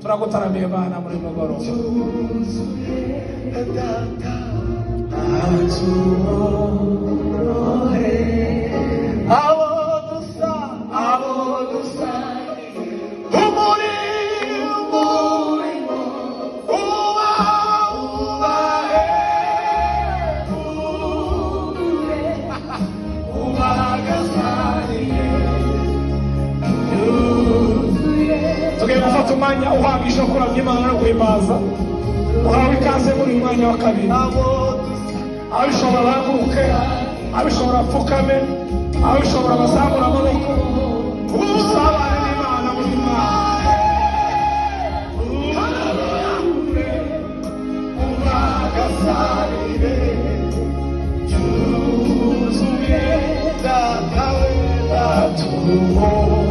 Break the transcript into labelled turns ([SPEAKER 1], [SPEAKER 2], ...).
[SPEAKER 1] turagutaramiye Mana muri mugoroba. Gufata umwanya uhagije wo kuramya Imana no guhimbaza. Uhawe ikaze muri uyu mwanya wa kabiri. Abishobora bahaguruke, abishobora apfukame, abishobora bazamura amaboko. Usabane n'Imana muri uyu mwanya. Ubagasarire yuzuye datawe datuho.